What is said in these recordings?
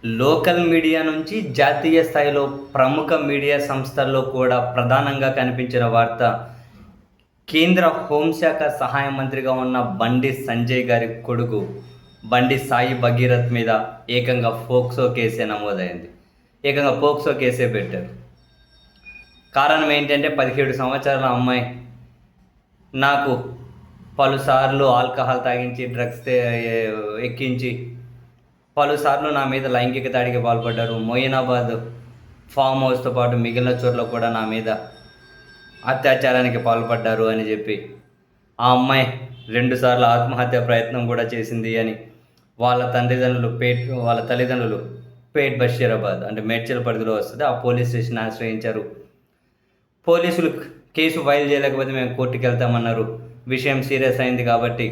Local media నుంచి జాతీయ స్థాయిలో ప్రముఖ మీడియా సంస్థల్లో కూడా ప్రధానంగా కనిపించిన వార్త, కేంద్ర హోంశాఖ సహాయ మంత్రిగా ఉన్న బండి సంజయ్ గారి కొడుకు బండి సాయి భగీరథ్ మీద ఏకంగా పోక్సో కేసే నమోదైంది. ఏకంగా పోక్సో కేసే పెట్టారు. కారణం ఏంటంటే 17 సంవత్సరాల అమ్మాయి నాకు పలుసార్లు ఆల్కహాల్ తాగించి, డ్రగ్స్ ఎక్కించి పలుసార్లు నా మీద లైంగిక దాడికి పాల్పడ్డారు. మొయినాబాద్ ఫామ్ హౌస్తో పాటు మిగిలిన చోట్ల కూడా నా మీద అత్యాచారానికి పాల్పడ్డారు అని చెప్పి ఆ అమ్మాయి 2 సార్లు ఆత్మహత్య ప్రయత్నం కూడా చేసింది అని వాళ్ళ తల్లిదండ్రులు పేట్ బషీరాబాద్ అంటే మేడ్చల్ పరిధిలో వస్తుంది, ఆ పోలీస్ స్టేషన్ ఆశ్రయించారు. పోలీసులు కేసు ఫైల్ చేయలేకపోతే మేము కోర్టుకి వెళ్తామన్నారు. విషయం సీరియస్ అయింది కాబట్టి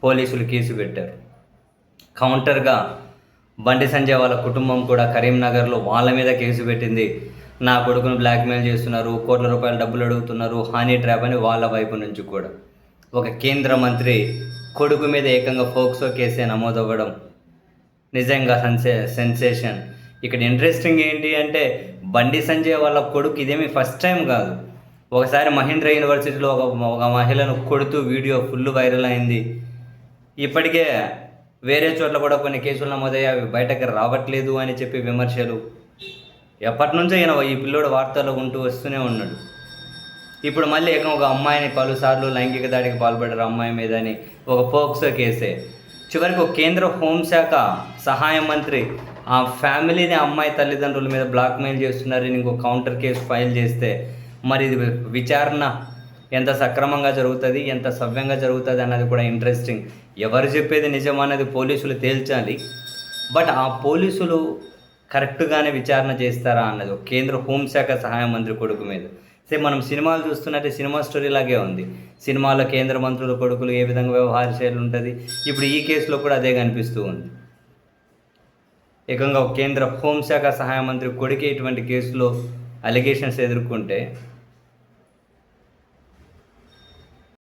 పోలీసులు కేసు పెట్టారు. కౌంటర్గా బండి సంజయ్ వాళ్ళ కుటుంబం కూడా కరీంనగర్లో వాళ్ళ మీద కేసు పెట్టింది. నా కొడుకును బ్లాక్మెయిల్ చేస్తున్నారు, కోట్ల రూపాయల డబ్బులు అడుగుతున్నారు, హనీ ట్రాప్ అని వాళ్ళ వైపు నుంచి కూడా. ఒక కేంద్ర మంత్రి కొడుకు మీద ఏకంగా పోక్సో కేసే నమోదవ్వడం నిజంగా సెన్సేషన్. ఇక్కడ ఇంట్రెస్టింగ్ ఏంటి అంటే, బండి సంజయ్ వాళ్ళ కొడుకు ఇదేమీ ఫస్ట్ టైం కాదు. ఒకసారి మహేంద్ర యూనివర్సిటీలో ఒక మహిళను కొడుతూ వీడియో ఫుల్ వైరల్ అయింది. ఇప్పటికే వేరే చోట్ల కూడా కొన్ని కేసులు నమోదయ్యి అవి బయటకు రావట్లేదు అని చెప్పి విమర్శలు. ఎప్పటి నుంచో ఈ పిల్లోడు వార్తల్లో ఉంటూ వస్తూనే ఉన్నాడు. ఇప్పుడు మళ్ళీ ఒక అమ్మాయిని పలుసార్లు లైంగిక దాడికి పాల్పడ్డారు అమ్మాయి మీద అని ఒక పోక్సో కేసే. చివరికి ఒక కేంద్ర హోంశాఖ సహాయ మంత్రి ఆ ఫ్యామిలీని అమ్మాయి తల్లిదండ్రుల మీద బ్లాక్మెయిల్ చేస్తున్నారని ఇంకో కౌంటర్ కేసు ఫైల్ చేస్తే మరి ఇది విచారణ ఎంత సక్రమంగా జరుగుతుంది, ఎంత సవ్యంగా జరుగుతుంది అన్నది కూడా ఇంట్రెస్టింగ్. ఎవరు చెప్పేది నిజమన్నది పోలీసులు తేల్చాలి. బట్ ఆ పోలీసులు కరెక్ట్గానే విచారణ చేస్తారా అన్నది ఒక కేంద్ర హోంశాఖ సహాయ మంత్రి కొడుకు మీద. మనం సినిమాలు చూస్తున్నట్టే సినిమా స్టోరీ లాగే ఉంది. సినిమాలో కేంద్ర మంత్రుల కొడుకులు ఏ విధంగా వ్యవహార శైలి ఉంటుంది, ఇప్పుడు ఈ కేసులో కూడా అదే కనిపిస్తూ ఉంది. ఏకంగా కేంద్ర హోంశాఖ సహాయ మంత్రి కొడుకే ఇటువంటి కేసులో అలిగేషన్స్ ఎదుర్కొంటే